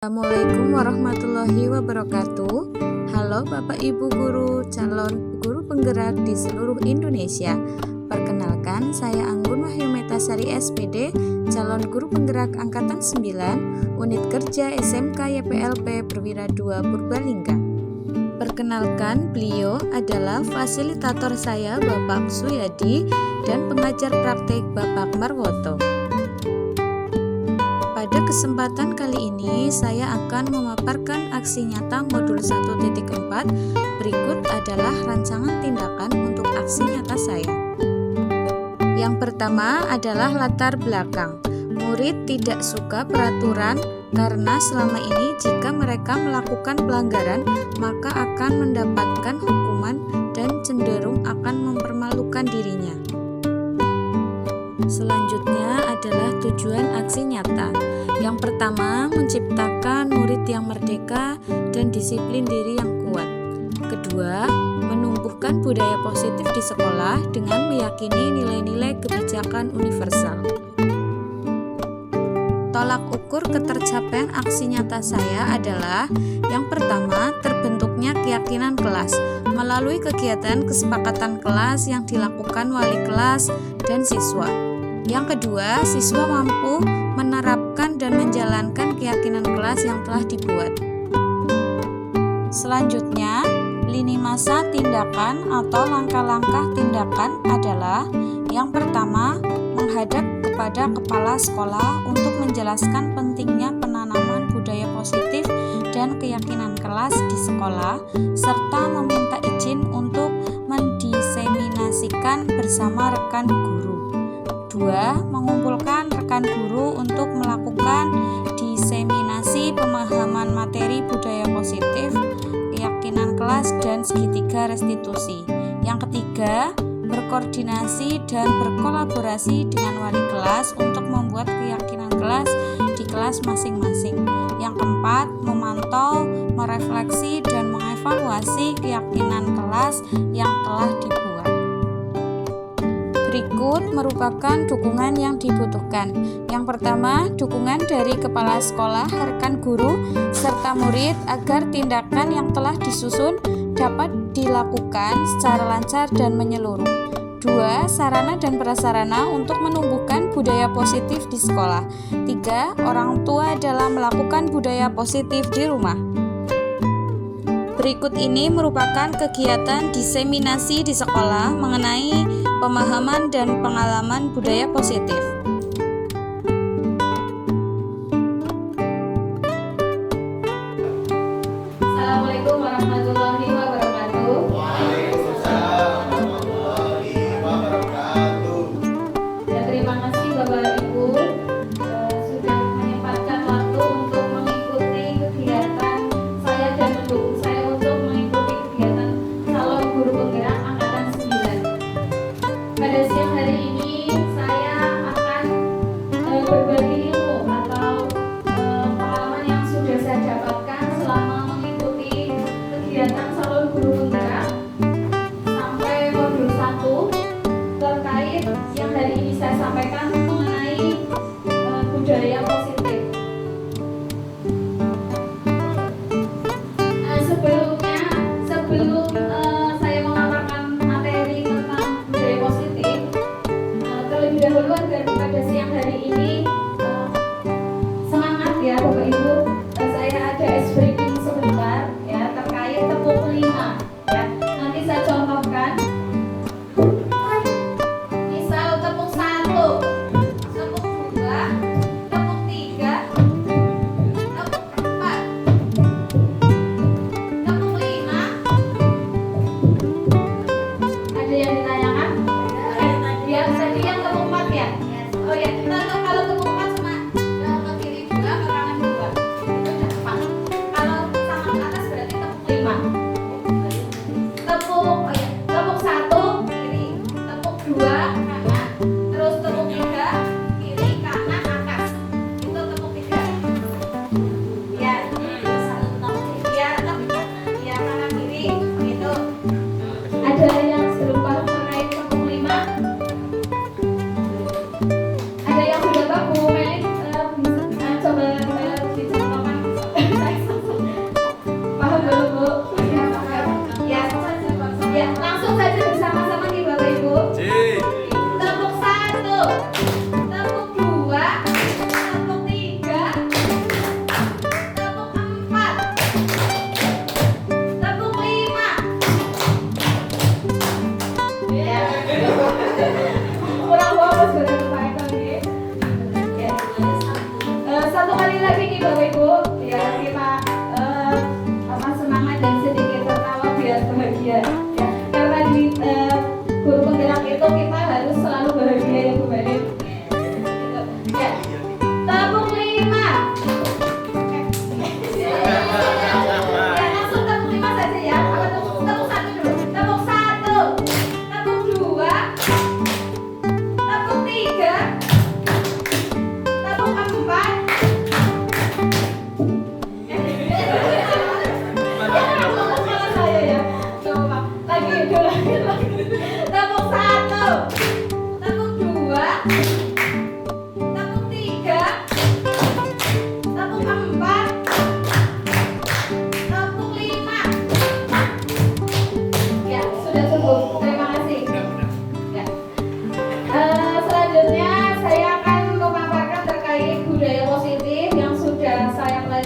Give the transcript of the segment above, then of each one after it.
Assalamualaikum warahmatullahi wabarakatuh. Halo Bapak Ibu guru, calon guru penggerak di seluruh Indonesia. Perkenalkan, saya Anggun Wahyu Metasari SPD, calon guru penggerak angkatan 9, unit kerja SMK YPLP Perwira 2 Purbalingga. Perkenalkan, beliau adalah fasilitator saya Bapak Suyadi dan pengajar praktik Bapak Marwoto. Pada kesempatan kali ini, saya akan memaparkan aksi nyata modul 1.4. Berikut adalah rancangan tindakan untuk aksi nyata saya. Yang pertama adalah latar belakang. Murid tidak suka peraturan karena selama ini jika mereka melakukan pelanggaran, maka akan mendapatkan hukuman dan cenderung akan mempermalukan dirinya. Selanjutnya adalah tujuan aksi nyata. Yang pertama, menciptakan murid yang merdeka dan disiplin diri yang kuat. Kedua, menumbuhkan budaya positif di sekolah dengan meyakini nilai-nilai kebijakan universal. Tolak ukur ketercapaian aksi nyata saya adalah yang pertama, terbentuknya keyakinan kelas melalui kegiatan kesepakatan kelas yang dilakukan wali kelas dan siswa. Yang kedua, siswa mampu menerapkan dan menjalankan keyakinan kelas yang telah dibuat. Selanjutnya, lini masa tindakan atau langkah-langkah tindakan adalah yang pertama, menghadap kepada kepala sekolah untuk menjelaskan pentingnya penanaman budaya positif dan keyakinan kelas di sekolah, serta meminta izin untuk mendiseminasikan bersama rekan guru. 2. Mengumpulkan rekan guru untuk melakukan diseminasi pemahaman materi budaya positif, keyakinan kelas, dan segitiga restitusi. Yang ketiga, berkoordinasi dan berkolaborasi dengan wali kelas untuk membuat keyakinan kelas di kelas masing-masing. Yang keempat, memantau, merefleksi, dan mengevaluasi keyakinan kelas yang telah dibuat. Berikut merupakan dukungan yang dibutuhkan. Yang pertama, dukungan dari kepala sekolah, rekan guru, serta murid agar tindakan yang telah disusun dapat dilakukan secara lancar dan menyeluruh. 2. Sarana dan prasarana untuk menumbuhkan budaya positif di sekolah. 3. Orang tua dalam melakukan budaya positif di rumah. Berikut ini merupakan kegiatan diseminasi di sekolah mengenai pemahaman dan pengalaman budaya positif. Assalamualaikum warahmatullahi wabarakatuh. Waalaikumsalam warahmatullahi wabarakatuh. Ya, terima kasih Bapak Ibu sudah menyempatkan waktu untuk mengikuti kegiatan saya dan mendukung saya untuk mengikuti kegiatan calon guru penggerak angkatan 9. Pada siang hari ini saya akan berbagi ilmu atau pengalaman yang sudah saya dapatkan selama mengikuti kegiatan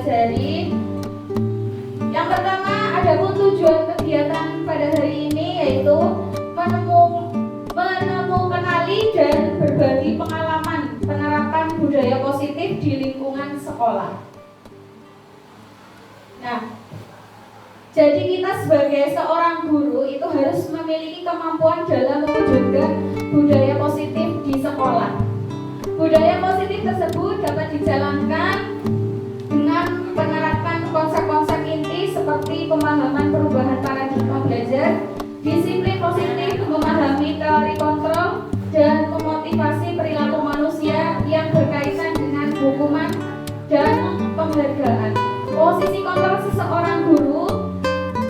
pelajari. Yang pertama, adapun tujuan kegiatan pada hari ini yaitu kenali dan berbagi pengalaman penerapan budaya positif di lingkungan sekolah. Nah, jadi kita sebagai seorang guru itu harus memiliki kemampuan dalam mewujudkan budaya positif di sekolah. Budaya positif tersebut dapat dijalankan dengan penerapan konsep-konsep inti seperti pemahaman perubahan paradigma belajar, disiplin positif, memahami teori kontrol, dan memotivasi perilaku manusia yang berkaitan dengan hukuman dan penghargaan. Posisi kontrol seseorang guru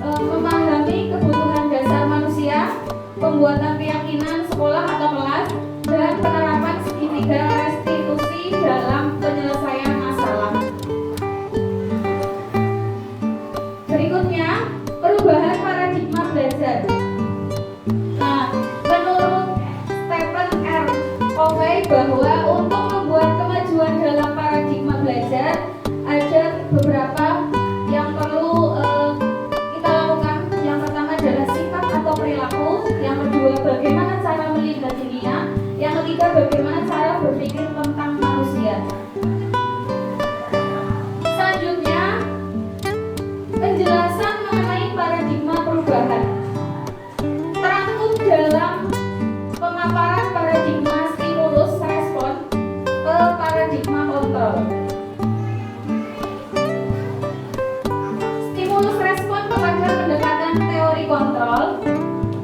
memahami kebutuhan dasar manusia, pembuatan keyakinan sekolah atau kelas, dan penerapan segitiga restitusi dalam penyelesaian masalah. Berikutnya, perubahan paradigma belajar. Nah, menurut Stephen R. Covey bahwa untuk membuat kemajuan dalam paradigma belajar ada beberapa yang perlu kita lakukan. Yang pertama adalah sikap atau perilaku. Yang kedua, bagaimana cara melihat dunia. Yang ketiga, bagaimana cara berpikir tentang manusia. Selanjutnya, penjelasan mengenai paradigma perubahan. Terangkum dalam pemaparan paradigma stimulus respon ke paradigma kontrol. Stimulus respon kepada pendekatan teori kontrol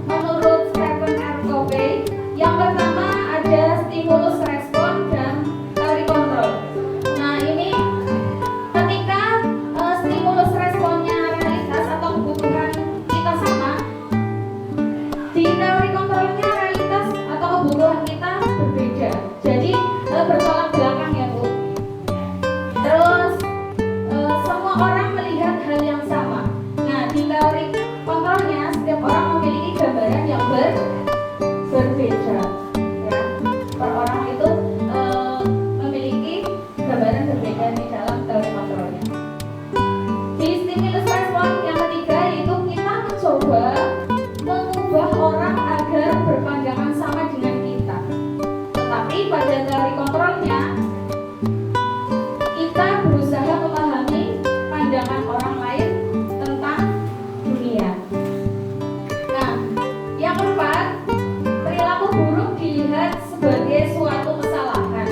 menurut Stephen R. Covey. Yang pertama ada stimulus respon dan teori kontrol. Nah, ini ketika stimulus responnya realitas atau kebutuhan kita sama, di teori kontrolnya realitas atau kebutuhan kita berbeda. Jadi bertolak belakang ya Bu. Terus semua orang melihat hal yang sama. Nah, di teori kontrolnya setiap orang memiliki gambaran yang berbeda. Ya, per orang itu memiliki gambaran berbeda di dalam teori kontrolnya. Di stimulus respon yang ketiga yaitu kita mencoba mengubah orang agar berpandangan sama dengan kita. Tetapi pada teori kontrolnya kita berusaha memahami pandangan orang lain tentang dunia. Nah, yang keempat, perilaku buruk dilihat sebagai suatu kesalahan.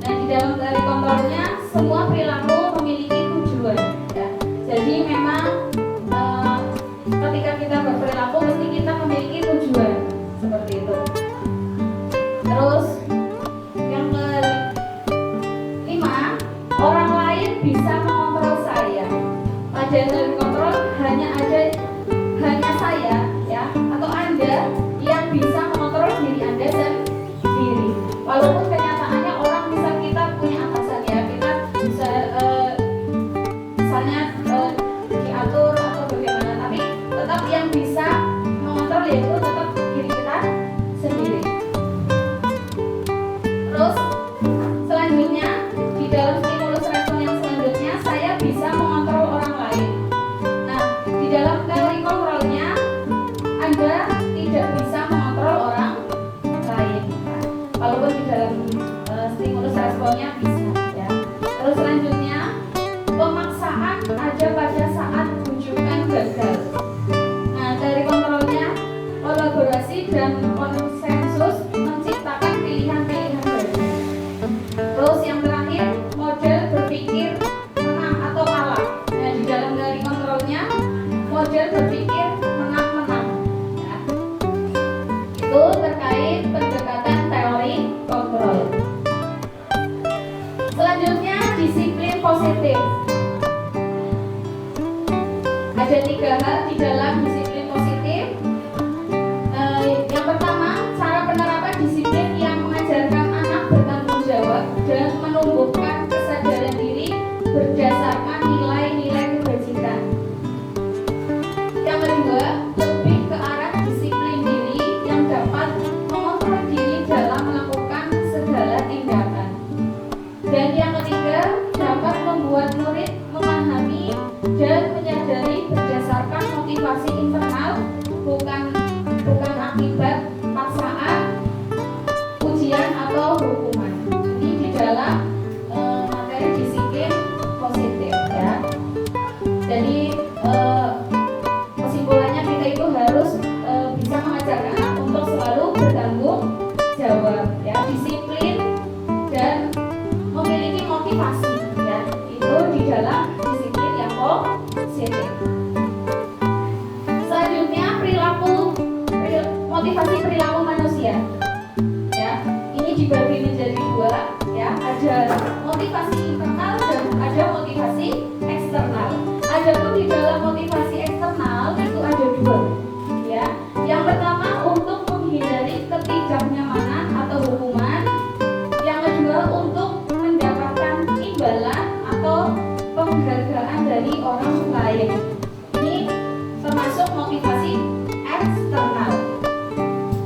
Nah, di dalam teori kontrolnya semua perilaku memiliki tujuan. Ya. Jadi memang ketika kita berperilaku mesti kita memiliki tujuan seperti itu. Terus yang kelima, orang lain bisa mengontrol saya. Pada teori kontrol hanya saya ya atau Anda yang bisa mengontrol diri Anda sendiri. Walaupun kenyataannya orang bisa kita punya atasan ya, kita bisa misalnya diatur atau bagaimana, tapi tetap yang bisa mengontrol yaitu tetap diri kita sendiri. Terus selanjutnya di dalam stimulus respon yang selanjutnya saya bisa mengontrol orang lain. Nah, di dalam teori kontrolnya Anda tidak bisa mengontrol orang lain. Nah, walaupun di dalam stimulus responnya bisa ya. Terus selanjutnya pemaksaan ada pada saat rujukan gagal. Nah, teori kontrolnya kolaborasi dan konsensus menciptakan pilihan-pilihan baru. Terus yang terakhir model berpikir menang atau kalah. Nah, di dalam teori kontrolnya model berpikir menang-menang. Ya. Itu terkait pendekatan teori kontrol. Selanjutnya disiplin positif. Ada 3 hal di dalam disiplin positif. Yang pertama, cara penerapan disiplin yang mengajarkan anak bertanggung jawab dan menumbuhkan kesadaran diri berdasarkan nilai-nilai kebajikan. Yang kedua, lebih ke arah disiplin diri yang dapat mengontrol diri dalam melakukan segala tindakan. Dan yang ketiga, dapat membuat murid memahami dan menyadari berdasarkan motivasi internal, bukan akibat paksaan, ujian atau hukuman. Ini di dalam materi disiplin positif ya. Jadi kesimpulannya kita itu harus bisa mengajarkan anak untuk selalu bertanggung jawab ya, disiplin dan memiliki motivasi ya. Itu di dalam disiplin yang positif. Selanjutnya motivasi perilaku manusia ya. Ini dibagi menjadi dua ya, ada motivasi internal dan ada motivasi eksternal. Adapun di dalam motivasi eksternal itu ada dua ya. Yang pertama untuk menghindari ketidaknyamanan atau hukuman. Yang kedua untuk mendapatkan imbalan atau penghargaan dari orang lain. Ini termasuk motivasi eksternal.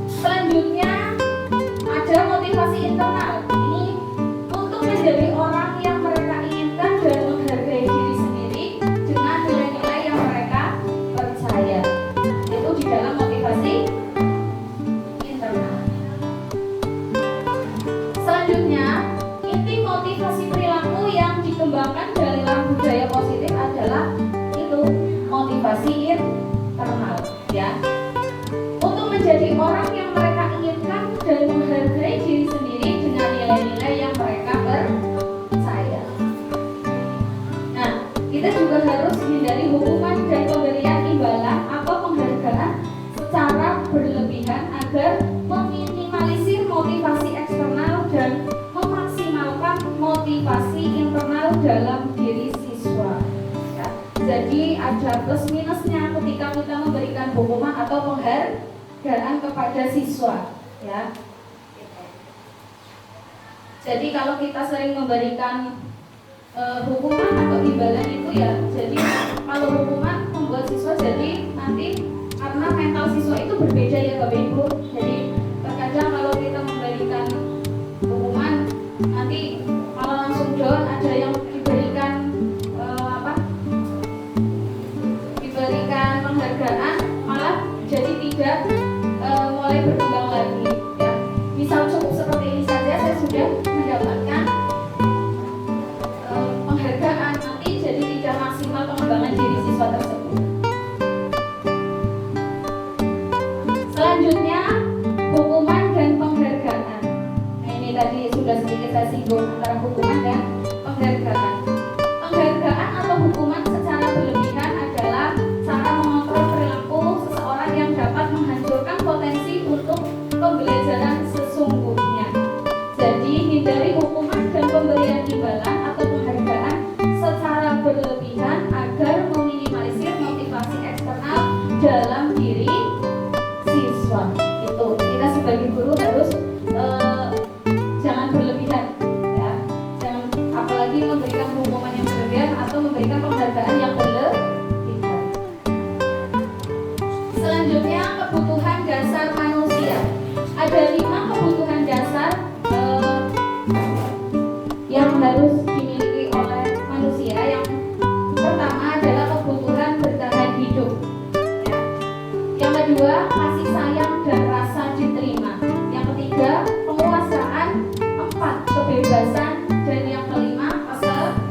Selanjutnya ada motivasi internal. Ini untuk menjadi orang yang mereka inginkan dan menghargai diri sendiri dengan nilai-nilai yang mereka percaya. Itu di dalam motivasi internal. Selanjutnya, inti motivasi perilaku yang dikembangkan dalam budaya positif adalah itu motivasi internal ya. Untuk menjadi orang yang mereka inginkan dan menghargai diri sendiri dengan nilai-nilai yang mereka percaya. Nah, kita juga harus hindari hukuman dan pemberian imbalan atau penghargaan secara berlebihan agar meminimalisir motivasi eksternal dan memaksimalkan motivasi internal dalam diri siswa. Ya, jadi ada plus minusnya ketika kita memberikan hukuman atau penghargaan kepada siswa. Ya. Jadi kalau kita sering memberikan hukuman atau imbalan itu ya, jadi kalau hukuman membuat siswa jadi nanti karena mental siswa itu berbeda ya Bapak Ibu. Jadi terkadang kalau kita memberikan hukuman nanti malah langsung down, ada yang diberikan diberikan penghargaan malah jadi tidak mulai berkembang lagi ya. Misal cukup seperti ini saja saya sudah mendapatkan penghargaan, nanti jadi tidak maksimal pengembangan diri siswa tersebut. Selanjutnya hukuman dan penghargaan. Nah ini tadi sudah sedikit saya singgung antara hukuman dan penghargaan. Penghargaan atau hukuman secara berlebihan adalah cara mengontrol perilaku seseorang yang dapat menghancurkan potensi untuk pembelajaran sesungguhnya. Jadi hindari hukuman dan pemberian imbalan atau penghargaan secara berlebihan agar meminimalisir motivasi eksternal dalam diri siswa. Itu kita sebagai guru harus jangan berlebihan ya. Jangan apalagi memberikan hukuman yang berlebihan atau memberikan penghargaan yang berlebihan. Selanjutnya kebutuhan dasar manusia. Ada 5 kebutuhan dasar yang harus dimiliki oleh manusia. Yang pertama adalah kebutuhan bertahan hidup ya. Yang kedua kasih sayang dan rasa diterima. Yang ketiga penguasaan. 4 kebebasan. Dan yang kelima kesenangan.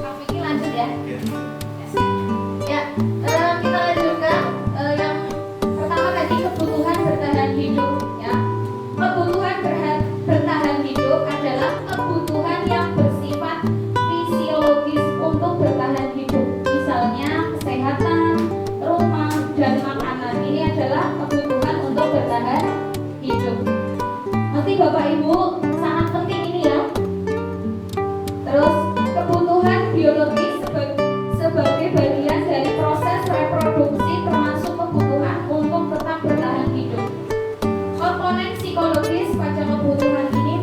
Kami lanjut ya. Ya, kita lanjutkan yang pertama tadi kebutuhan bertahan hidup ya. Kebutuhan bertahan hidup adalah kebutuhan yang bersifat fisiologis untuk bertahan hidup. Misalnya kesehatan, rumah, dan makanan. Ini adalah kebutuhan untuk bertahan hidup. Nanti Bapak Ibu sangat penting ini ya. Terus kebutuhan biologis sebagai bagian dari proses reproduksi termasuk kebutuhan untuk tetap bertahan hidup. Komponen psikologis pada kebutuhan ini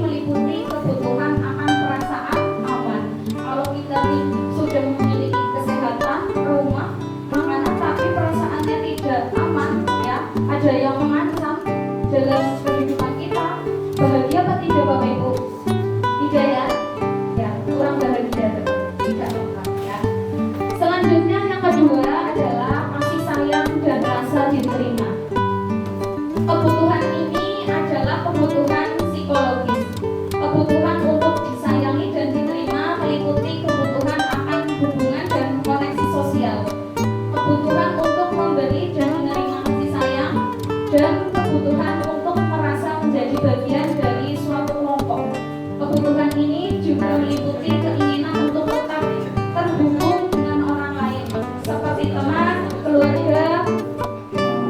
tidak Bapak Ibu? Tidak ya? Ya, kurang bahagia tidak lengkap ya. Selanjutnya yang kedua adalah kasih sayang dan rasa diterima. Kebutuhan ini adalah kebutuhan psikologis. Kebutuhan untuk disayangi dan diterima meliputi kebutuhan akan hubungan dan koneksi sosial. Kebutuhan untuk memberi dan menerima kasih sayang dan kebutuhan untuk merasa menjadi bagian dari suatu kelompok. Kebutuhan ini juga meliputi keinginan untuk tetap terhubung dengan orang lain seperti teman, keluarga,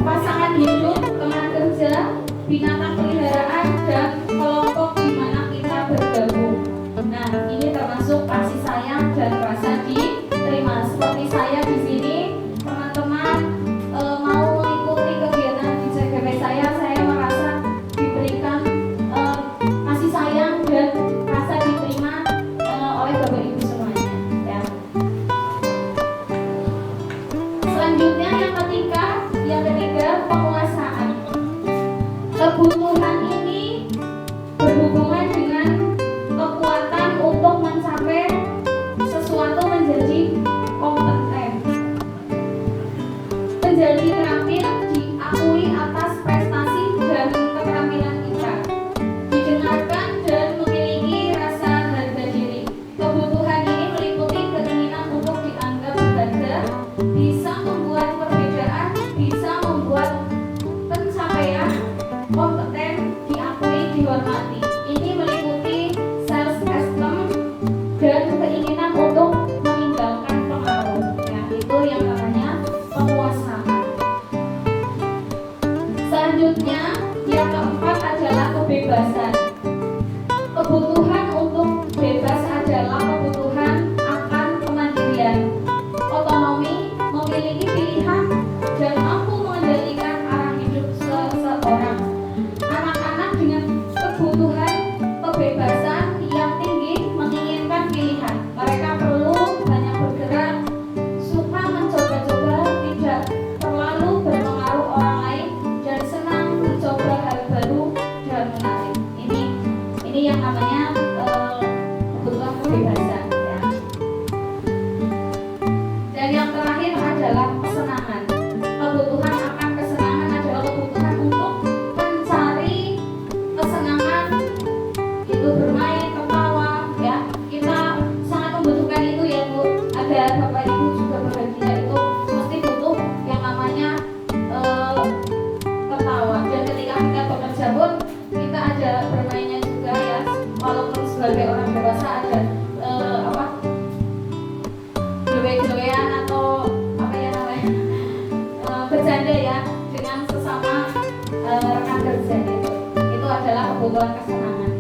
pasangan hidup, teman kerja, binatang peliharaan, dan kelompok di mana kita bergabung. Nah, ini termasuk kasih sayang dan rasa diterima. Seperti saya di sini, teman-teman mau mengikuti kegiatan di CGP saya merasa diberikan kasih sayang dan rasa diterima oleh Bapak Ibu semuanya. Ya. Selanjutnya yang ketiga penguasaan. Kebutuhan ini berhubungan dengan kekuatan untuk mencapai sesuatu menjadi kompeten, menjadi terampil, diakui atas prestasi dan keterampilan kita, didengarkan dan memiliki rasa harga diri. Kebutuhan ini meliputi keinginan untuk dianggap berharga, bisa membuat perbedaan, bisa membuat pencapaian kompeten, diakui, dihormati. Ini meliputi self-esteem dan keinginan untuk meninggalkan pengaruh. Nah, itu yang namanya penguasaan. Selanjutnya, yang keempat adalah kebebasan. Kebutuhan untuk bebas adalah kebutuhan akan kemandirian, otonomi, memiliki pilihan, dan mampu mengendalikan arah hidup seseorang. Anak-anak dengan kebutuhan kebebasan yang tinggi menginginkan pilihan. Mereka perlu banyak bergerak, suka mencoba-coba, tidak terlalu berpengaruh orang lain, dan senang mencoba hal baru dan menarik. Ini yang namanya kebutuhan kebebasan ya. Dan yang terakhir adalah kesenangan. Kebutuhan akan kesenangan adalah kebutuhan untuk mencari kesenangan, itu bermain, ketawa ya. Kita sangat membutuhkan itu ya Bu. Ada Bapak Ibu juga bahagia itu mesti butuh yang namanya ketawa. Dan ketika kita bekerja pun kita ada bermainnya juga ya. Walaupun sebagai orang dewasa ada gelewe-gelewean atau apa ya namanya bercanda ya dengan sesama rekan kerja gitu. Itu adalah kebutuhan kesenangan.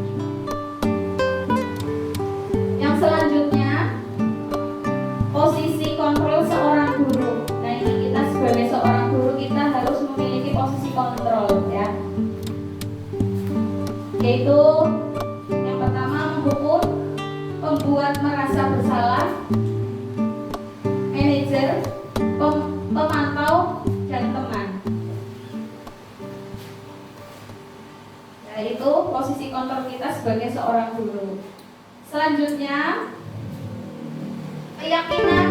Yang selanjutnya, posisi kontrol seorang guru. Nah, ini kita sebagai seorang guru kita harus memiliki posisi kontrol ya. Yaitu yang pertama menghukum, membuat merasa bersalah, manajer, pemantau, dan teman. Nah, itu posisi kontrol kita sebagai seorang guru. Selanjutnya, keyakinan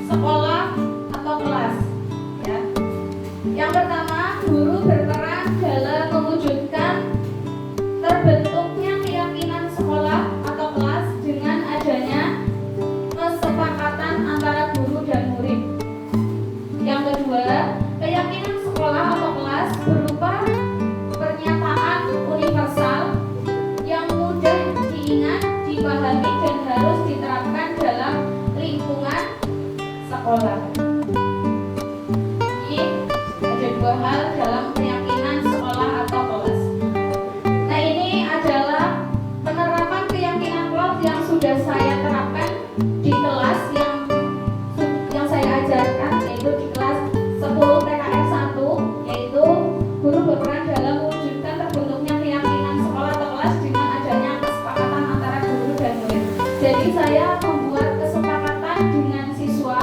sekolah atau kelas ya. Yang pertama, guru berperan dalam mewujudkan terbentuknya keyakinan sekolah atau kelas dengan adanya kesepakatan antara guru dan murid. Yang kedua, keyakinan sekolah atau kelas berupa pernyataan universal yang mudah diingat, dipahami, dan harus diterapkan dalam lingkungan sekolah. Jadi ada dua hal dalam keyakinan sekolah atau kelas. Nah, ini adalah penerapan keyakinan kelas yang sudah saya terapkan di kelas yang saya ajarkan, yaitu di kelas 10 TKR 1, yaitu guru berperan dalam mewujudkan terbentuknya keyakinan sekolah atau kelas dengan adanya kesepakatan antara guru dan murid. Jadi saya membuat kesepakatan dengan siswa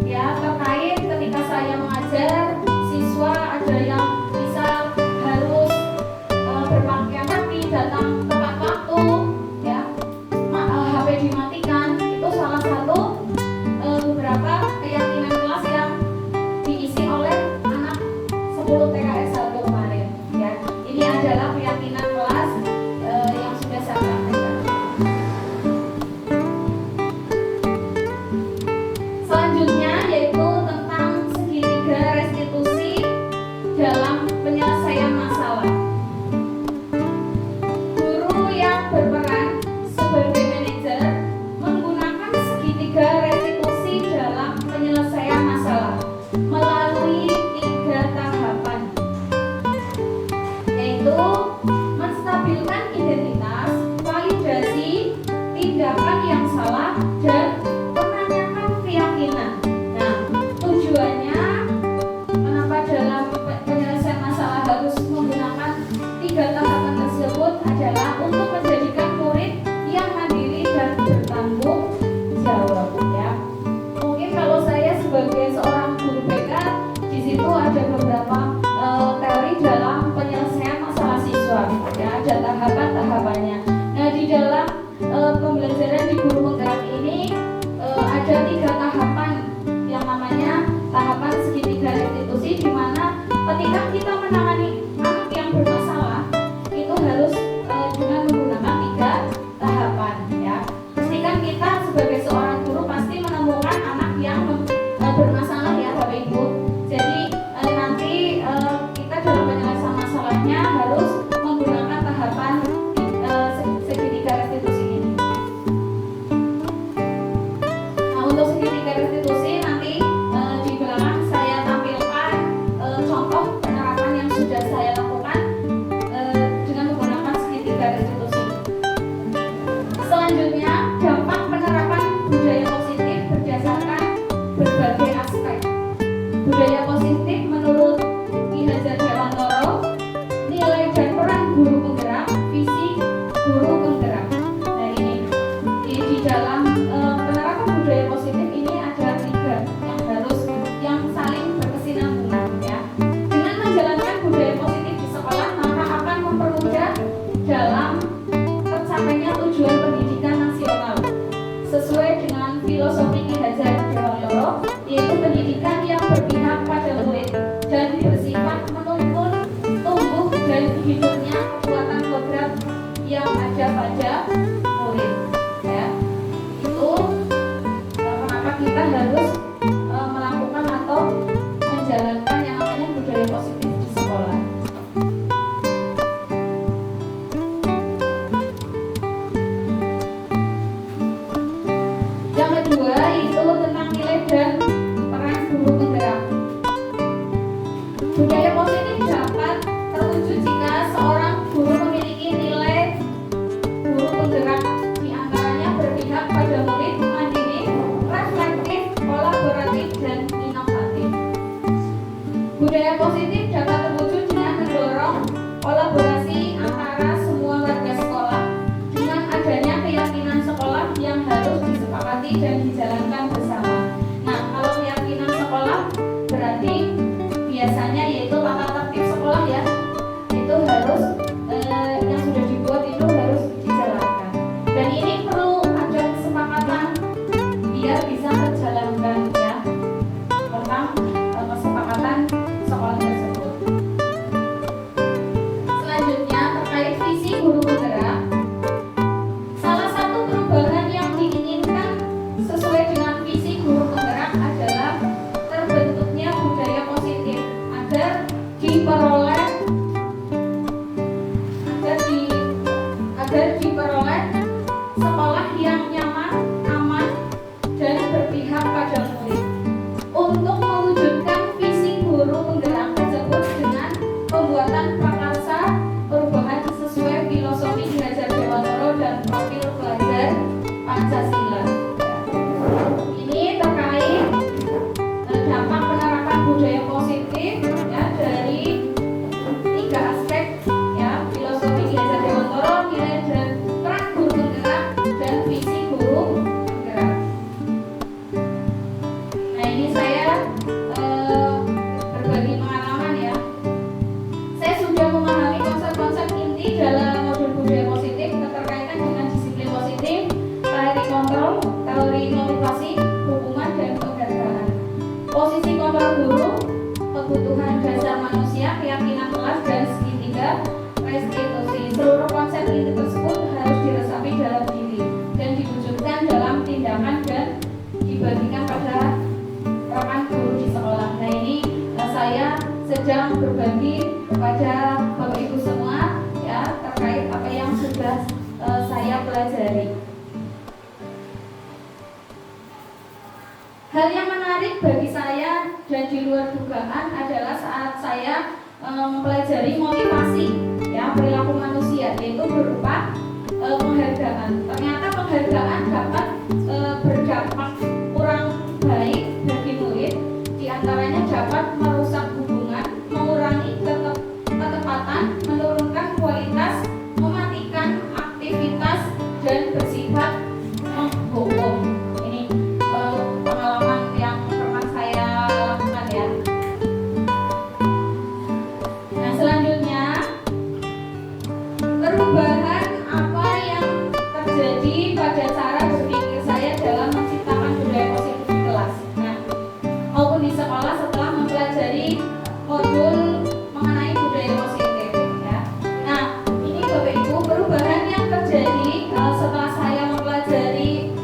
ya dimatikan itu salah satu beberapa keyakinan kelas yang diisi oleh anak 10 TKS 1 kemarin ya. Ini adalah keyakinan kelas yang sudah saya sampaikan. Selanjutnya yaitu tentang segitiga restitusi dalam penyelesaian masalah. Guru yang berperan sebagai manajer menggunakan segitiga restitusi dalam penyelesaian masalah melalui 3 tahapan, yaitu menstabilkan identitas, validasi tindakan yang salah, dan menanyakan keyakinan. Nah, tujuannya kenapa dalam penyelesaian masalah harus menggunakan 3 tahapan tersebut adalah untuk menjadikan murid yang mandiri dan bertanggung jawab ya. Mungkin kalau saya sebagai seorang guru BK, di situ ada beberapa teori dalam penyelesaian masalah siswa ya, ada tahapan-tahapannya. Nah, di dalam pembelajaran di guru penggerak ini ada 3 tahapan yang namanya tahapan segitiga restitusi, di mana ketika kita menangani anak yang bermasalah itu harus dengan menggunakan 3 tahapan ya. Pastikan kita sebagai seorang guru pasti menemukan anak yang bermasalah ya Bapak Ibu. Jadi nanti kita dalam penyelesaian masalahnya harus menggunakan tahapan segitiga restitusi ini. Nah, untuk segitiga restitusi nanti di belakang saya tampilkan contoh penerapan yang sudah saya lakukan dengan menggunakan segitiga restitusi. Selanjutnya, dampak penerapan budaya positif berdasarkan berbagai aspek. Budaya positif menurut Ki Hajar Dewantoro, nilai dan peran guru penggerak, visi guru penggerak. Nah, ini di dalam penerapan budaya positif ini ada 3 yang saling berkesinambungan ya. Dengan menjalankan budaya positif di sekolah, maka akan mempermudah dalam tercapainya tujuan pendidikan nasional sesuai dengan filosofi Ki Hajar Dewantoro, yaitu pendidikan yang berpihak pada murid dan bersifat menuntun tumbuh dan hidupnya kekuatan kodrat yang ada pada murid ya. Itu kenapa kita harus melakukan atau menjalankan yang namanya budaya positif di sekolah. Yang kedua itu tentang nilai dan peran guru penggerak. Budaya positif dapat terwujud jika seorang guru memiliki nilai guru penggerak, di antaranya berpihak pada murid, mandiri, reflektif, kolaboratif, dan inovatif. Budaya positif dapat terwujud dengan mendorong kolaborasi antara semua warga sekolah dengan adanya keyakinan sekolah yang harus disepakati dan dijalankan bersama. Nah, kalau keyakinan sekolah berarti biasanya yaitu tata tertib sekolah ya, itu harus yang sudah dibuat itu harus dijalankan. Dan ini perlu ada kesepakatan biar bisa terjalankan ya, tentang kesepakatan sekolah tersebut. Selanjutnya terkait visi guru penggerak, salah satu perubahan yang diinginkan sesuai dengan visi guru penggerak adalah terbentuknya budaya positif agar diperoleh sekolah yang nyaman, aman, dan berpihak pada murid. Untuk mewujudkan visi guru penggerak tersebut dengan pembuatan prakarsa perubahan sesuai filosofi Ki Hajar Dewantoro dan profil pelajar Pancasila. Ini terkait dampak penerapan budaya positif ya, dari 3 aspek ya, filosofi Ki Hajar Dewantoro, nilai dan peran guru penggerak, dan visi guru berbagi kepada Bapak Ibu semua ya terkait apa yang sudah saya pelajari. Hal yang menarik bagi saya dan di luar dugaan adalah saat saya mempelajari motivasi ya perilaku manusia, yaitu berupa penghargaan. Ternyata penghargaan dapat berdampak kurang baik bagi murid, diantaranya dapat merusak hubungan, mengurangi ketepatan, menurunkan kualitas, mematikan aktivitas, dan bersifat menghukum. Ini pengalaman yang pernah saya lakukan ya. Nah, selanjutnya perubahan apa yang terjadi pada cara berpikir saya dalam menciptakan budaya positif di kelas, nah, maupun di sekolah setelah mempelajari modul mengenai budaya positif ya. Nah, ini Bapak Ibu, perubahan yang terjadi setelah saya mempelajari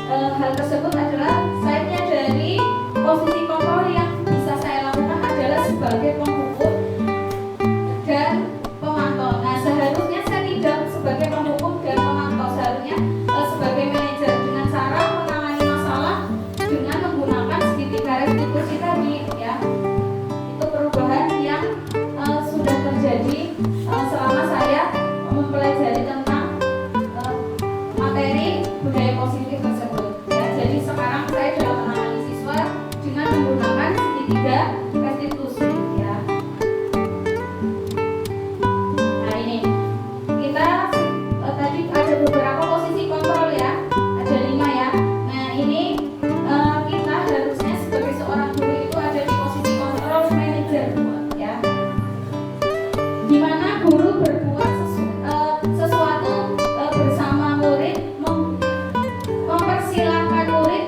hal tersebut adalah saya menyadari posisi kontrol yang bisa saya lakukan adalah sebagai penghukum dan pemantau. Nah, seharusnya saya tidak sebagai penghukum dan pemantau, seharusnya sebagai manajer dengan cara menangani masalah dengan menggunakan segitiga restitusi tadi ya. Itu perubahan yang sudah terjadi selama saya mempelajari tentang materi budaya positif tersebut ya. Jadi sekarang saya dalam menangani siswa dengan menggunakan segitiga restitusi ya. Nah, ini kita tadi ada beberapa posisi kontrol ya, ada 5 ya. Nah, ini kita harusnya sebagai seorang guru itu ada di posisi kontrol manager ya, di mana guru berbuat sesuatu bersama murid, mempersilahkan murid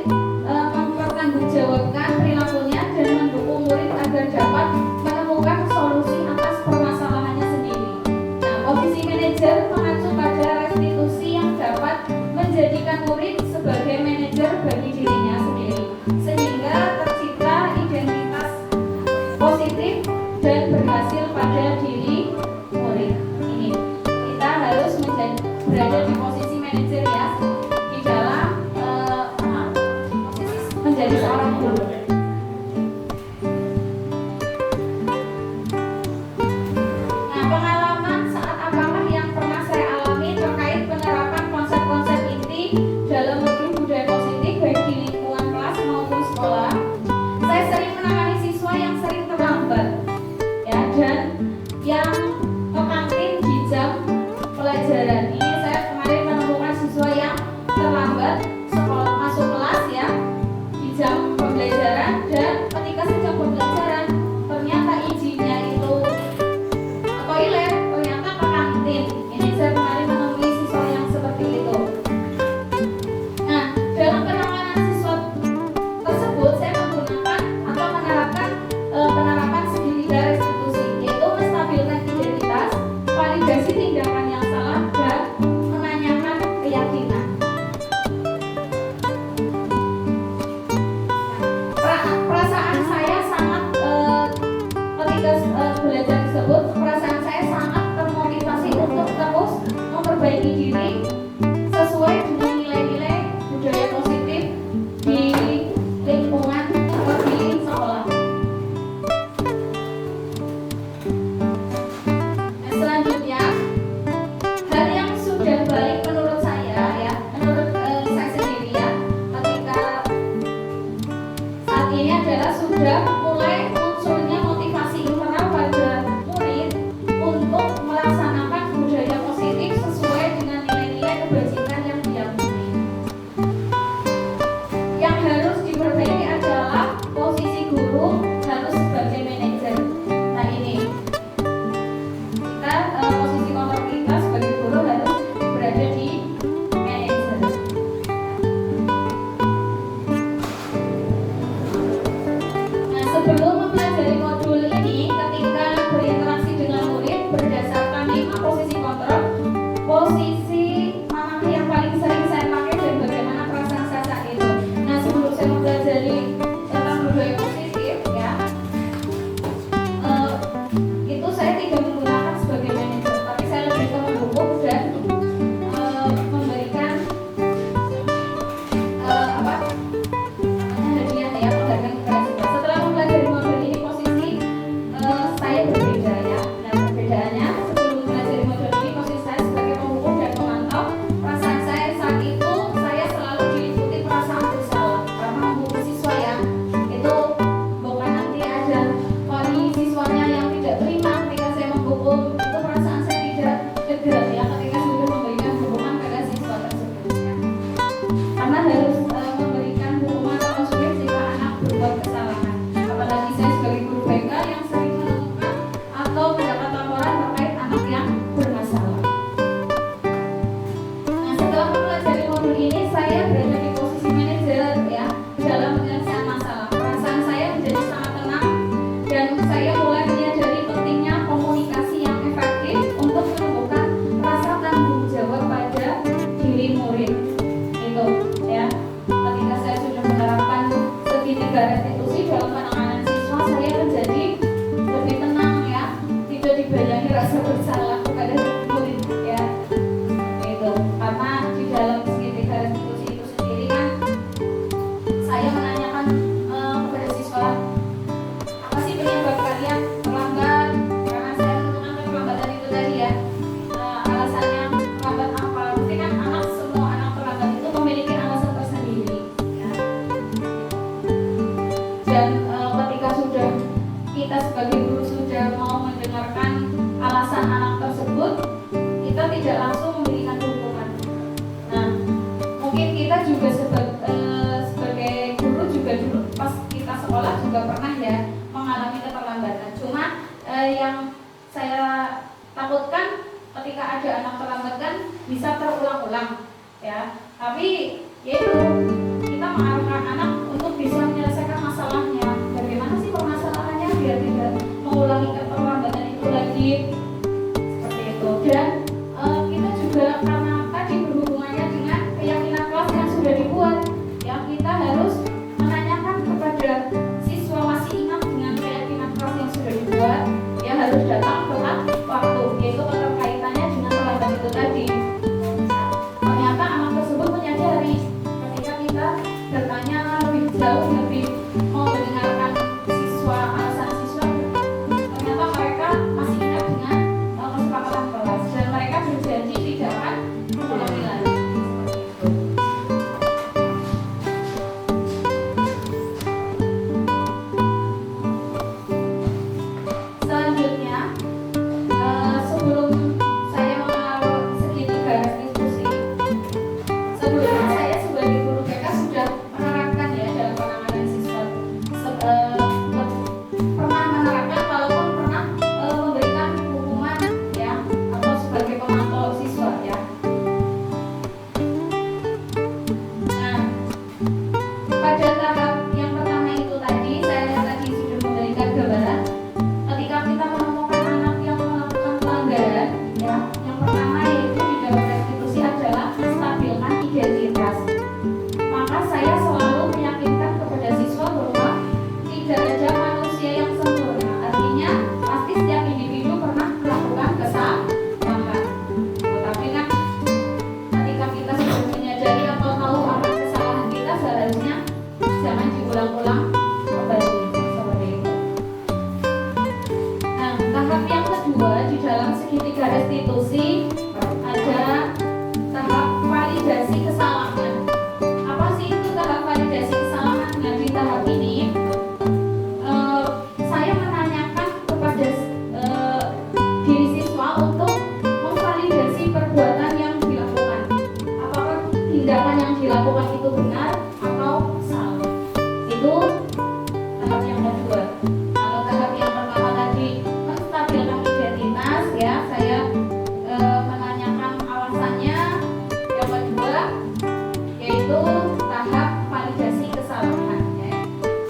mempertanggungjawabkan perilakunya dan mendukung murid agar dapat menemukan solusi atas permasalahannya sendiri. Nah, posisi manajer mengacu pada restitusi yang dapat menjadikan murid sebagai manajer bagi dirinya sendiri, sehingga tercipta identitas positif dan berhasil pada diri murid. Ini kita harus berada di posisi manajer ya, di dalam posisi menjadi seorang guru. Nah, pengalaman saat apakah yang pernah saya alami terkait penerapan konsep-konsep inti dalam modul budaya positif baik di lingkungan kelas maupun sekolah. Saya sering menangani siswa yang sering terlambat ya, dan yang ke kantin di jam pelajaran. Ini saya kemarin menemukan siswa yang terlambat sekolah masuk kelas ya di jam pembelajaran, dan ketika sedang pembelajaran ternyata izinnya itu ke toilet, ternyata ke kantin. Ini saya kemarin menemui siswa yang seperti itu. Nah, dalam penanganan siswa tersebut saya menggunakan atau menerapkan penerapan segitiga restitusi, yaitu menstabilkan identitas, validasi tindakan yang salah, dan menanyakan keyakinan. Perasaan saya sangat ketika belajar tersebut, perasaan saya sangat termotivasi untuk terus memperbaiki diri sesuai dengan nilai-nilai budaya positif di lingkungan seperti sekolah. Nah, selanjutnya hal yang sudah baik menurut saya ya, menurut saya sendiri ya, ketika saat ini adalah sudah mulai munculnya motivasi internal pada murid untuk melaksanakan budaya positif sesuai dengan nilai-nilai bisa terulang-ulang ya. Tapi yaitu kita mengarahkan anak untuk bisa menyelesaikan masalahnya. Bagaimana sih permasalahannya biar tidak mengulangi keterlambatan itu lagi, seperti itu. Dan kita juga karena tadi berhubungannya dengan keyakinan kelas yang sudah dibuat, ya kita harus menanyakan kepada siswa masih ingat dengan keyakinan kelas yang sudah dibuat, ya harus datang tepat waktu, yaitu keterkaitannya dengan terlambat itu tadi. Ternyata anak tersebut menyadari ketika kita bertanya lebih jauh, lebih mau mendengarkan alasan siswa, ternyata mereka masih ingat dengan kesepakatan kelas dan mereka berjanji tidak akan mengulangi lagi. Selanjutnya, sebelum saya menaruh segitiga restitusi, sebelumnya saya sebagai guru BK sudah menerapkan ya dalam penanganan siswa, pernah menerapkan walaupun pernah memberikan hukuman ya atau sebagai pemantau siswa ya. Nah, pada tahap yang pertama itu tadi saya tadi sudah memberikan gambaran. Ketika kita menemukan anak yang melakukan pelanggaran, ya, yang pertama yaitu di dalam restitusi adalah menstabilkan identitas. Maka saya selalu meyakinkan kepada siswa bahwa tidak ada manusia yang sempurna. Artinya pasti setiap individu pernah melakukan kesalahan. Tetapi kan ketika kita sudah menyadari atau tahu apa kesalahan kita, seharusnya jangan diulang-ulang kembali seperti itu. Nah, tahap yang kedua di dalam segitiga restitusi ada tahap validasi kesalahan. Apa sih itu tahap validasi kesalahan? Nah, di tahap ini saya menanyakan kepada diri siswa untuk memvalidasi perbuatan yang dilakukan. Apakah tindakan yang dilakukan itu benar atau salah? Itu tahap yang kedua. Kalau tahap yang pertama tadi menstabilkan identitas, ya saya menanyakan alasannya. Yang kedua yaitu tahap validasi kesalahan, ya.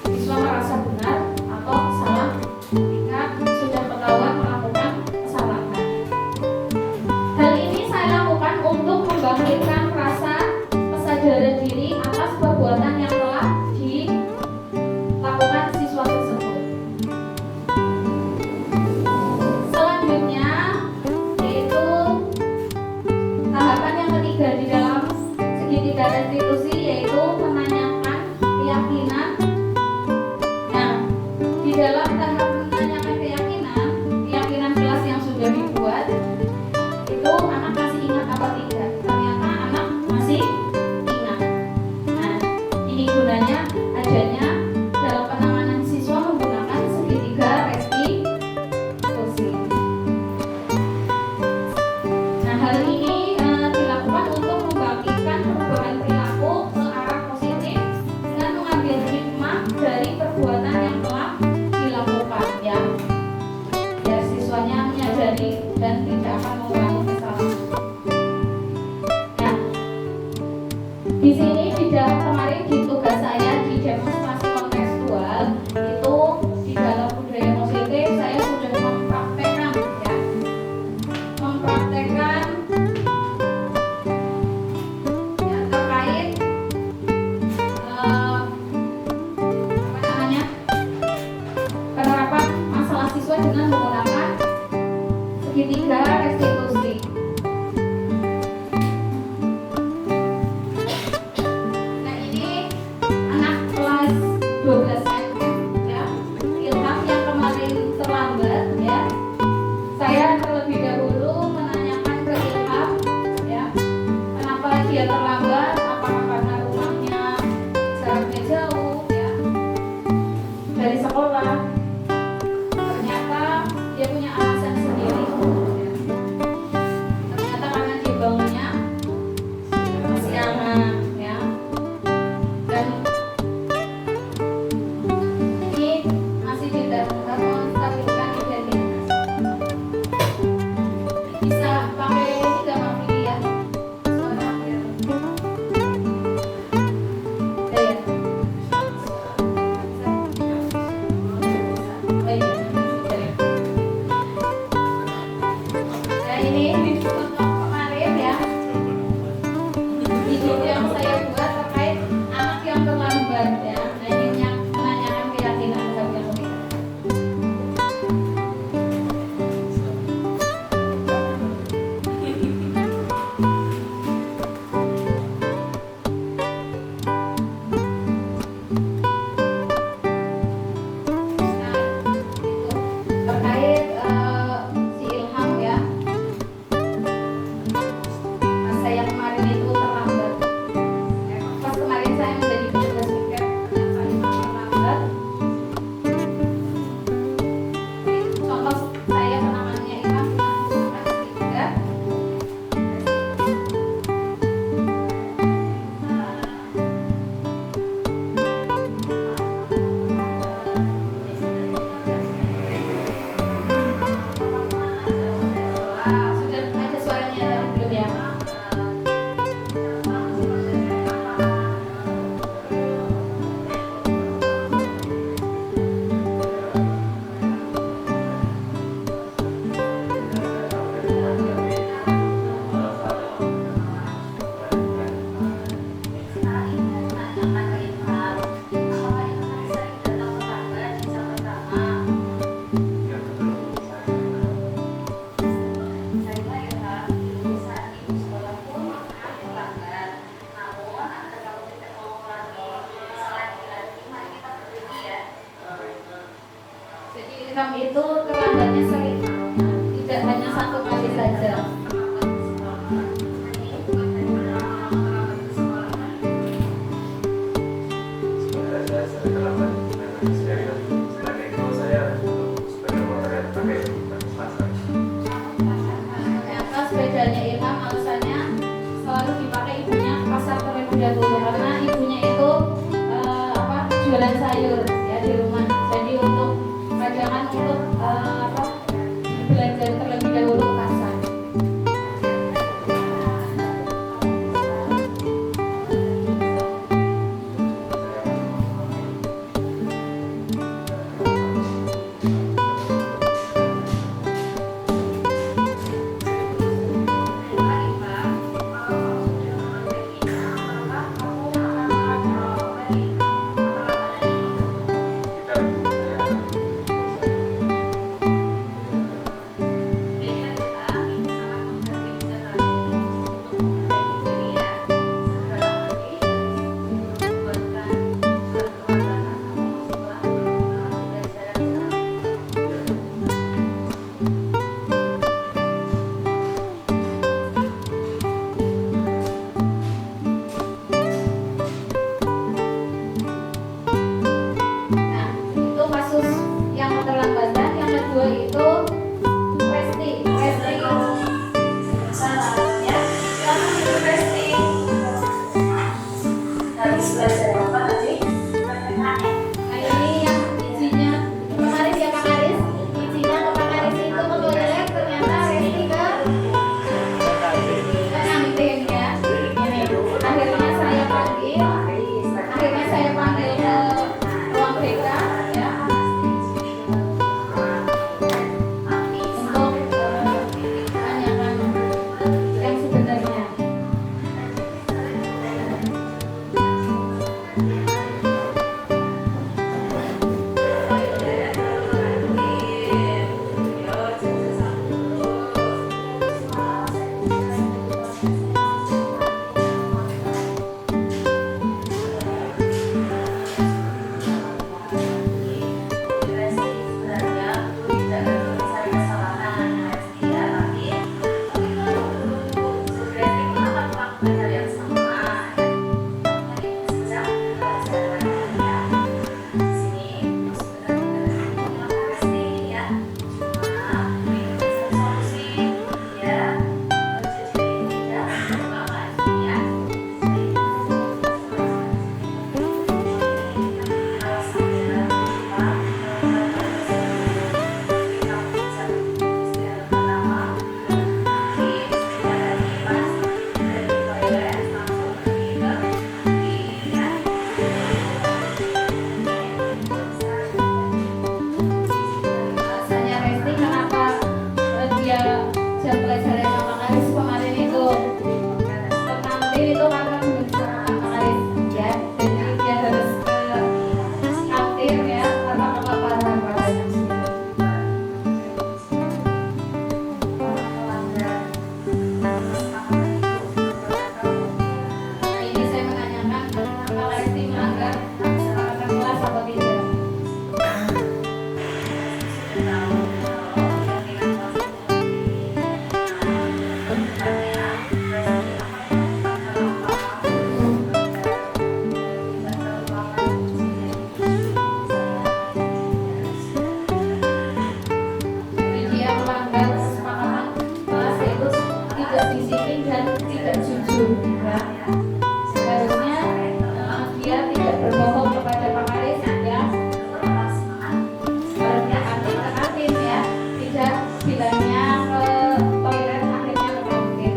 Siswa merasa benar atau salah ketika sudah ketahuan melakukan kesalahan. Hal ini saya lakukan untuk membangkitkan rasa kesadaran diri atas perbuatan yang telah dilakukan siswa tersebut. Selanjutnya yaitu tahapan yang ketiga di dalam segitiga restitusi yaitu menanyakan keyakinan. Nah, di dalam tahap menanyakan keyakinan kelas yang sudah dibuat, itu anak masih ingat apa tidak? Ternyata anak masih ingat. Nah, ini gunanya adanya dalam penanganan siswa menggunakan segitiga restitusi. Nah, hal ini dilakukan untuk membangkitkan perubahan perilaku ke arah positif dengan mengambil hikmah dari perbuatan yang telah dilakukan, ya. Biar siswanya menyadari dan tidak akan mengulangi kesalahan. Nah, di sini kemarin di tugas saya di demonstrasi kontekstual itu di dalam budaya positif saya sudah mempraktekkan ya, yang terkait penerapan masalah siswa dengan menggunakan segitiga restitusi. Nah, ini anak kelas 12 SM ya, Ilham yang kemarin terlambat ya. Saya terlebih dahulu menanyakan ke Ilham ya, kenapa dia terlambat, apakah karena rumahnya jaraknya jauh ya dari sekolah. Ternyata dia punya alasan sendiri ya. Ternyata karena dia bangunnya kesiangan ya. Dan ini masih tidak menstabilkan identitas. Bisa pakai ini nggak, Mami ya? Ikam itu terlambatnya sering, tidak hanya satu kali saja. Ternyata sepedanya Ilham alasannya selalu dipakai ibunya ke pasar terlebih dahulu karena ibunya itu jualan sayur ya di rumah. Jadi untuk pajangan untuk belanja terlebih dahulu ke pasar. Nah, itu kasus yang keterlambatan. Yang kedua itu Resti salah ya. Kamu itu Resti habis belajar apa tadi? Nah, ini yang izinnya kemarin ya Pak Karis. Izinnya ke Pak Karis itu ke toilet, ternyata Resti ke kantin ya. Ini akhirnya saya panggil ke ruang BK ya untuk tanyakan yang sebenarnya. Alasannya Resti kenapa dia jam pelajaran sama Karis kemarin itu ke kantin itu karena bersama sama Karis ya. Jadi dia harus ke kantin ya karena kelaparan katanya. Nah, ini saya menanyakan apakah Resti melanggar kesepakatan kelas atau tidak. Dia melanggar kesepakatan kelas yaitu tidak disiplin dan tidak jujur ya. Seharusnya dia tidak berbohong kepada Pak Karis ya. Seharusnya kantin ke kantin ya, tidak bilangnya ke toilet akhirnya ke kantin.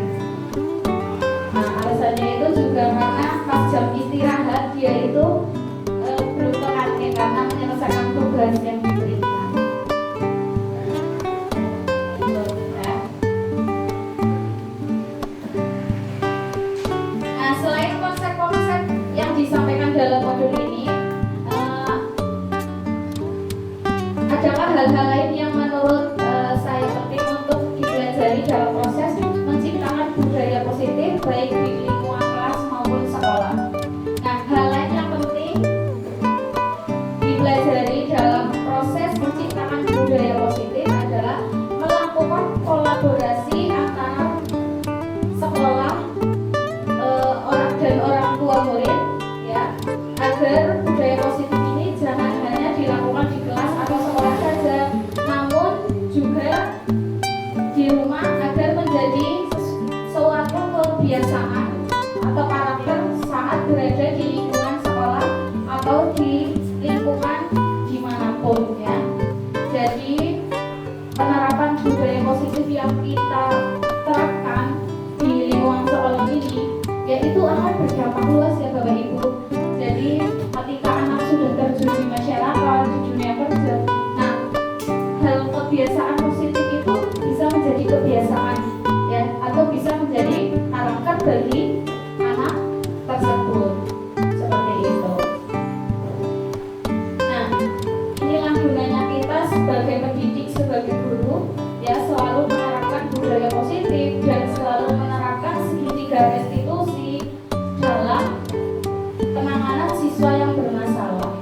Nah, alasannya itu juga karena pas jam istirahat dia itu belum ke kantin karena menyelesaikan tugas yang diberikan. Nah, selain konsep-konsep yang disampaikan dalam modul ini, adakah hal-hal lain yang menurut saya penting untuk dipelajari dalam proses menciptakan budaya positif baik di lingkungan kelas maupun sekolah? Nah, hal lain yang penting dipelajari dalam proses menciptakan budaya kebiasaan atau karakter saat berada di lingkungan sekolah atau di lingkungan dimanapun ya. Jadi penerapan budaya positif yang kita terapkan di lingkungan sekolah ini yaitu akan berdampak luas ya Bapak Ibu. Jadi ketika anak sudah terjun di masyarakat, di dunia kerja, nah hal kebiasaan positif itu bisa menjadi kebiasaan ya, atau bisa menjadi karakter bagi anak tersebut seperti itu. Nah, inilah gunanya kita sebagai pendidik, sebagai guru ya, selalu menerapkan budaya positif dan selalu menerapkan segitiga restitusi dalam penanganan siswa yang bermasalah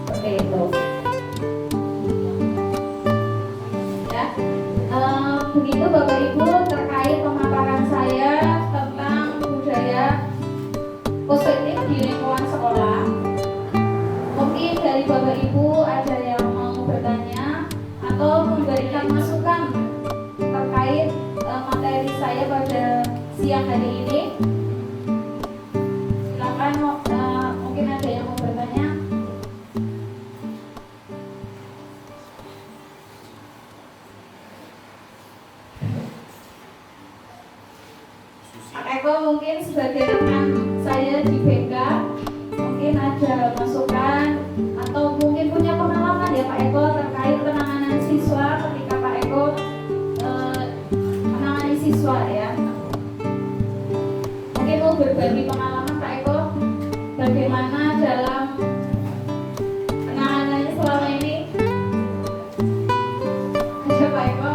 seperti itu ya. Begitu Bapak Ibu terkait pemaparan saya tentang budaya positif di lingkungan sekolah. Mungkin dari Bapak Ibu ada yang mau bertanya atau memberikan masukan terkait materi saya pada siang hari ini. Silakan, mungkin ada yang mau bertanya. Pak Eko mungkin sebagai rekan saya di BK mungkin ada masukan atau mungkin punya pengalaman ya Pak Eko terkait penanganan siswa ketika Pak Eko menangani siswa ya. Mungkin mau berbagi pengalaman Pak Eko bagaimana dalam penanganannya selama ini. Ada Pak Eko?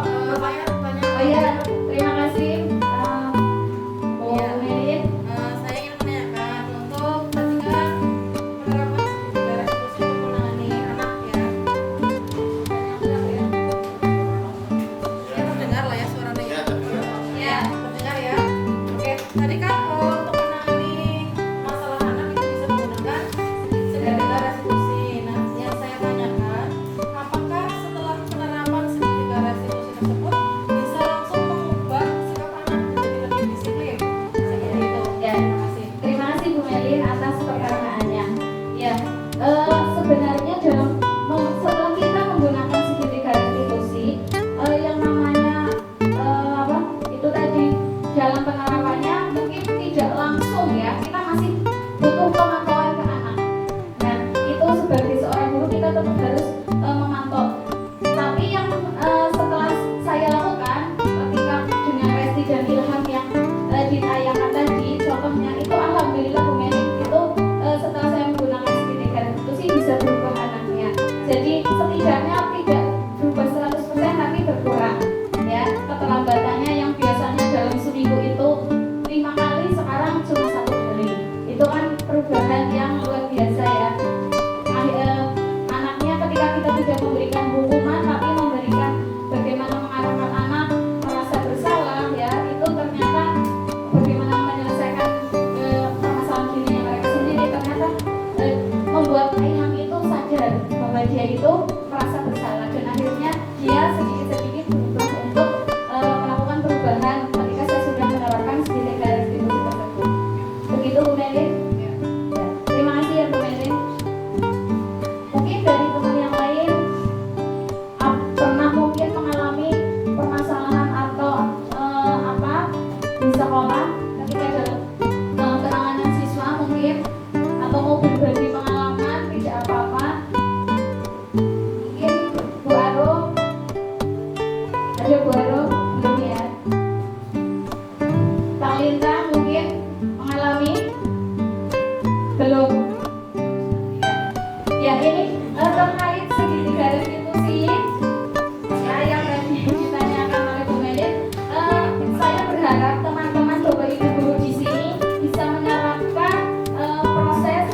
Oh iya, terima kasih. Saya ingin menanyakan untuk ketika penerapan segitiga restitusi untuk menangani anak ya. Ya terdengar lah ya suaranya ya. Ya terdengar ya. Oke, tadi kan untuk menangani masalah anak itu bisa menggunakan segitiga restitusi. Nah, yang saya tanyakan, apakah setelah penerapan segitiga restitusi tersebut bisa langsung mengubah sikap anak menjadi lebih disiplin? Seperti itu. Ya, terima kasih Bu Melin atas pertanyaannya. Ya, sebenarnya setelah kita menggunakan segitiga restitusi, yang namanya itu tadi dalam penerapannya mungkin tidak langsung ya, kita masih butuh pemantauan ke anak. Nah, itu sebagai seorang guru kita tetap harus memantau. Tapi yang setelah saya lakukan ketika dengan Resti dan Ilham yang ditayangkan tadi contohnya itu alhamdulillah Bu Melin itu setelah saya menggunakan segitiga restitusi bisa berubah anaknya. Jadi setidaknya tidak berubah 100% tapi berkurang ya. Keterlambatannya yang biasanya dalam seminggu itu 5 kali sekarang cuma 1 kali. Itu kan perubahan yang luar biasa ya. Anaknya ketika kita tidak memberikan hukuman tapi memberikan bagaimana mengarahkan anak merasa bersalah ya, itu ternyata bagaimana menyelesaikan permasalahan dirinya mereka sendiri, ternyata membuat Ilham itu sadar bahwa dia itu merasa bersalah dan akhirnya dia sedikit-sedikit berubah untuk melakukan perubahan ketika saya sudah menerapkan segitiga restitusi tersebut. Begitu Bu Melin. Ya. Terima kasih ya Bu Melin. Mungkin dari teman yang lain pernah mungkin mengalami permasalahan atau apa di sekolah ketika dalam penanganan siswa mungkin, atau mau berbagi pengalaman tidak apa-apa. Mungkin Bu Arum, ada Bu Arum belum ya? Kak Linta mungkin mengalami belum? Ya ini terkait segitiga restitusi ya yang tadi ditanyakan oleh Bu Melin. Saya berharap teman-teman Bapak Ibu guru di sini bisa menerapkan proses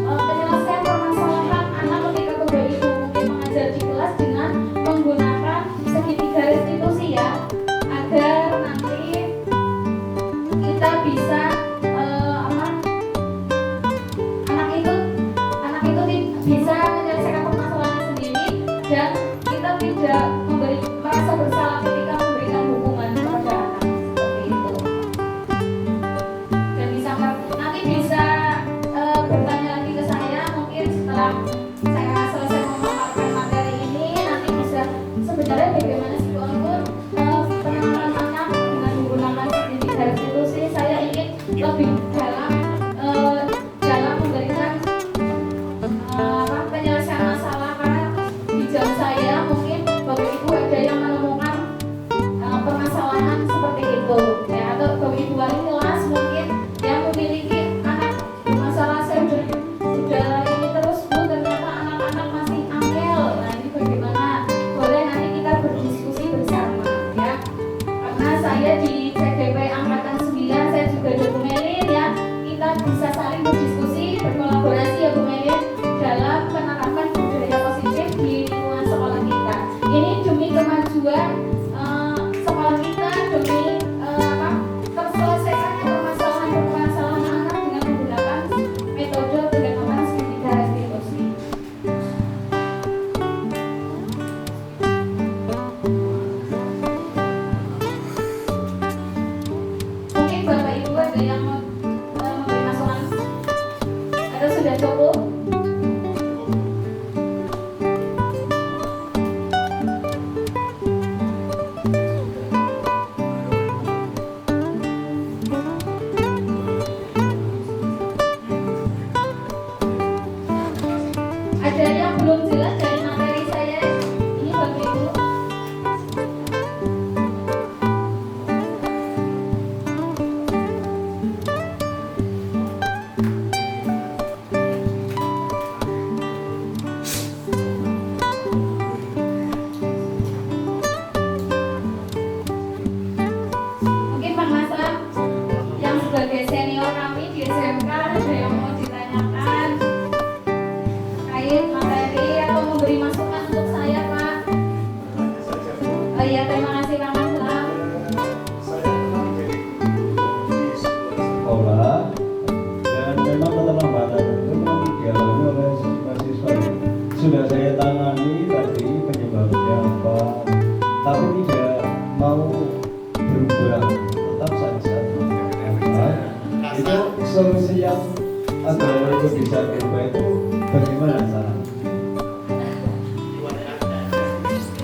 penyelesaian permasalahan anak ketika Bapak Ibu mungkin mengajar di kelas dengan menggunakan segitiga restitusi ya, agar nanti kita bisa anak itu bisa menyelesaikan permasalahan sendiri dan kita tidak merasa bersalah ketika memberikan hukuman kepada anak seperti itu. lebih dalam dalam memberikan penyelesaian masalah, karena di jam saya mungkin Bapak Ibu ada yang menemukan permasalahan seperti itu ya, atau Bapak Ibu wali kelas mungkin yang memiliki anak masalah saya sudah ini terus Bu, ternyata anak-anak masih angel. Nah ini bagaimana? Boleh nanti kita berdiskusi bersama ya, karena saya di CDP Angkatan 9 saya juga dokumenin ya, kita bisa saling berdiskusi, berkolaborasi ya Bu Melin dalam penerapan budaya positif di lingkungan sekolah kita. Ini demi kemajuan sekolah kita, demi terselesaikannya permasalahan-permasalahan anak dengan menggunakan metode pendekatan segitiga restitusi. Mungkin Bapak Ibu ada yang memberi masukan atau sudah cukup? Ada yang belum jelas dari materi saya ini Bapak Ibu? Mungkin Pak Maslam yang sebagai senior kami di SMK ada yang mau ditanyakan terkait materi atau memberi masukan untuk saya Pak? Oh iya, terima kasih Pak Maslam. Saya pernah jadi di sekolah dan memang keterlambatan itu memang dialami oleh mahasiswa. Sudah saya tangani tadi penyebabnya apa, tapi tidak mau berubah, tetap saja. Nah, itu solusi yang agar itu bisa berubah itu bagaimana caranya?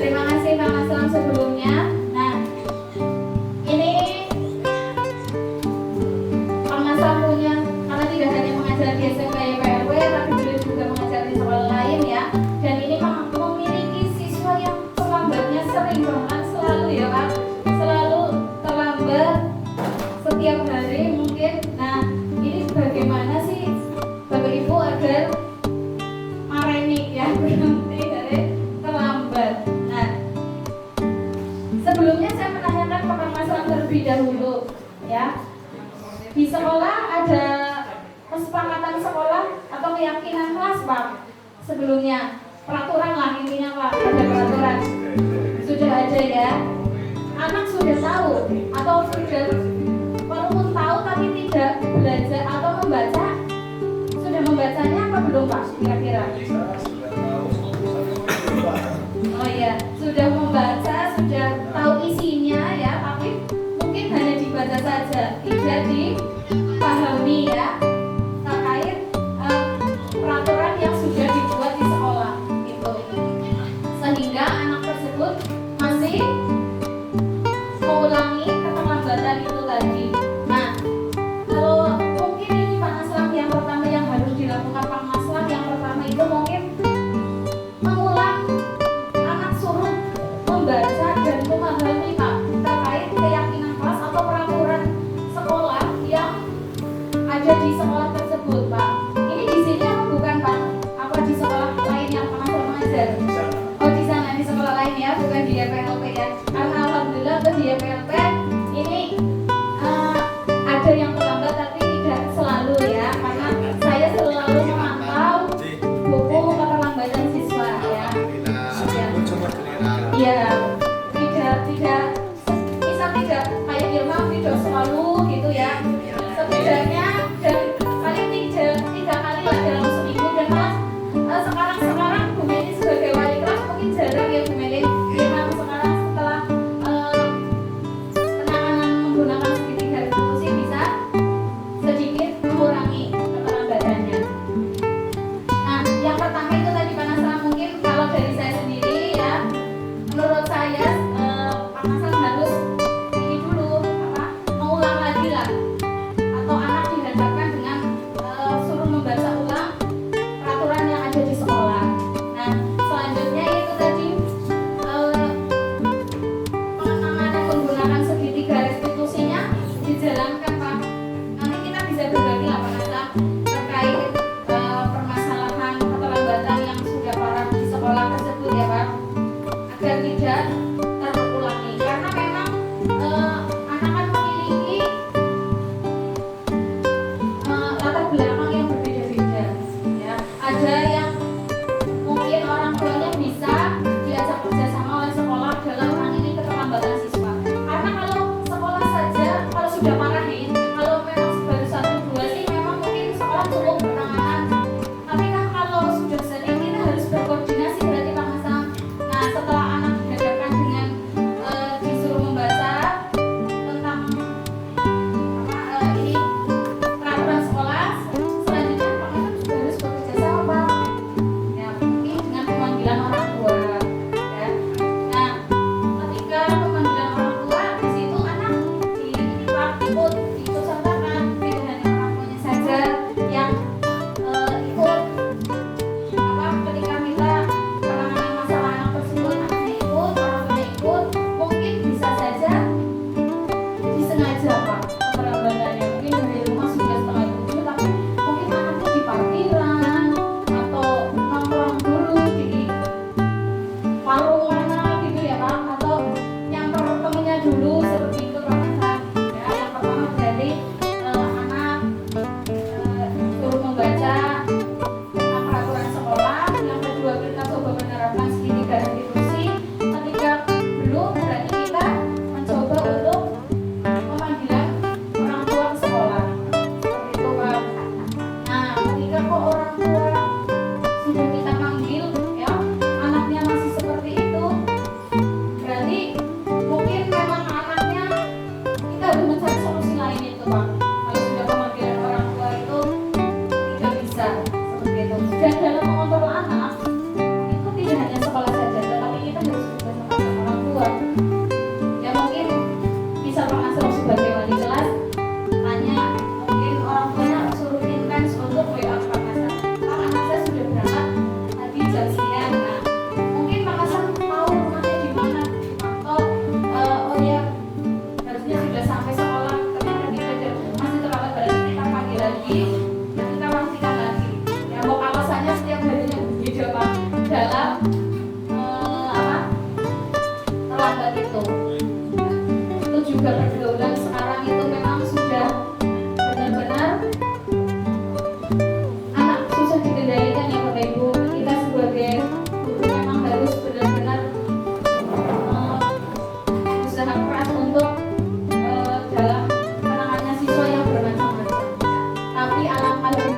Terima kasih Pak Maslam sebelumnya. Nah, ini Pak Maslam punya, karena tidak hanya mengajar di SMK YPRW, tapi beliau juga mengajar di sekolah lain ya. Dan ini memiliki siswa yang terlambatnya sering banget, selalu ya Pak, selalu terlambat setiap hari mungkin. Nah, ini bagaimana sih Bapak Ibu agar mareni ya, berhenti dari terlambat. Nah, sebelumnya saya menanyakan ke Pak Maslam terlebih dahulu ya. Di sekolah ada kesepakatan sekolah atau keyakinan kelas Pak? Sebelumnya peraturan lah intinya Pak, ada peraturan. Sudah ada ya. Anak sudah tahu atau sudah walaupun tahu tapi tidak belajar atau membaca, sudah membacanya apa belum Pak kira-kira? Oh iya, sudah membaca, sudah tahu isinya ya, tapi mungkin hanya dibaca saja, tidak dipahami ya, terkait peraturan yang sudah dibuat di sekolah itu, sehingga anak tersebut masih mengulangi keterlambatan itu tadi. Nah, kalau mungkin ini Pak Maslam yang pertama yang harus dilakukan Pak Maslam yang pertama itu mungkin mengulang, anak suruh membaca dan memahami Pak terkait keyakinan kelas atau peraturan sekolah yang ada di sekolah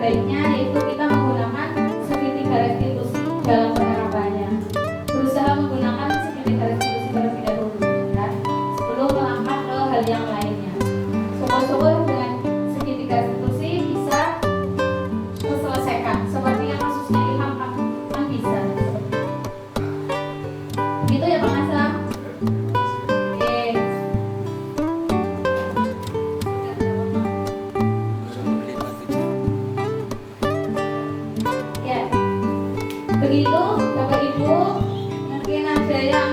baiknya yaitu kita menggunakan segitiga restitusi dalam penerapannya. Berusaha menggunakan segitiga restitusi terlebih dahulu ya, sebelum melangkah ke hal yang lainnya. Syukur-syukur dengan segitiga restitusi bisa terselesaikan seperti yang kasusnya Ilham kan bisa. Gitu ya Pak Nasam. Oke. Ya. Begitu Bapak Ibu, mungkin ada yang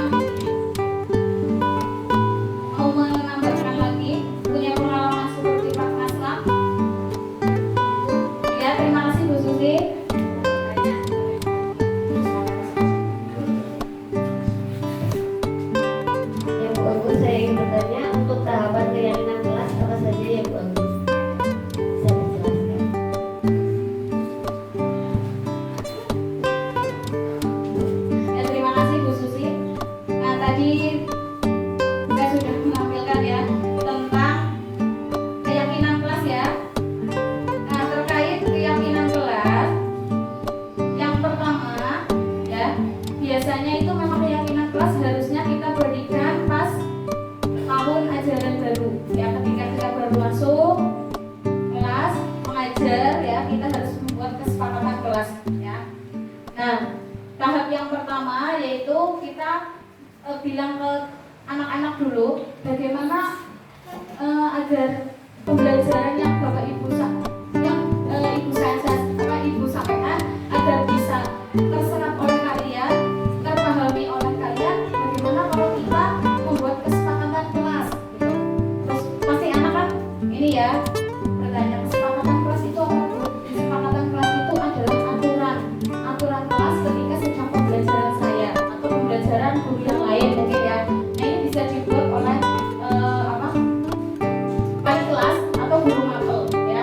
mau menambahkan lagi, punya pengalaman seperti Pak Naslam. Ya, terima kasih Bu Susi. Ya Bu Agus, saya ingin bertanya untuk tahapan keyakinan kelas apa saja ya Bu Agus? Bisa dijelaskan? Ya, terima kasih Bu Susi. Nah, tadi kita sudah menampilkan ya tentang keyakinan kelas ya. Nah, terkait keyakinan kelas, yang pertama ya, biasanya itu memang keyakinan kelas harusnya kita berikan pas tahun ajaran baru ya, ketika kita baru masuk kelas mengajar ya, kita harus membuat kesepakatan kelas ya. Nah, tahap yang pertama yaitu kita bilang ke anak-anak dulu bagaimana agar pembelajaran yang Bapak Ibu Ibu sampaikan agar bisa terserap oleh kalian, terpahami oleh kalian. Bagaimana kalau kita membuat kesepakatan kelas gitu. Terus pasti anak kan ini ya bertanya, kesepakatan kelas itu apa Bu? Kesepakatan kelas itu adalah aturan kelas ketika sedang pembelajaran saya atau pembelajaran guru yang lain mungkin ya. Nah, ini bisa dibuat oleh wali kelas atau guru mapel ya.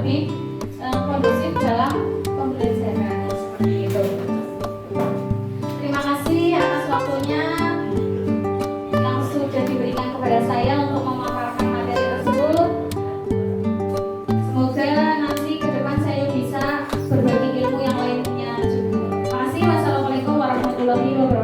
lebih kondusif dalam pembelajaran seperti itu. Terima kasih atas waktunya yang sudah diberikan kepada saya untuk memaparkan materi tersebut. Semoga nanti ke depan saya bisa berbagi ilmu yang lainnya juga. Terima kasih. Wassalamualaikum warahmatullahi wabarakatuh.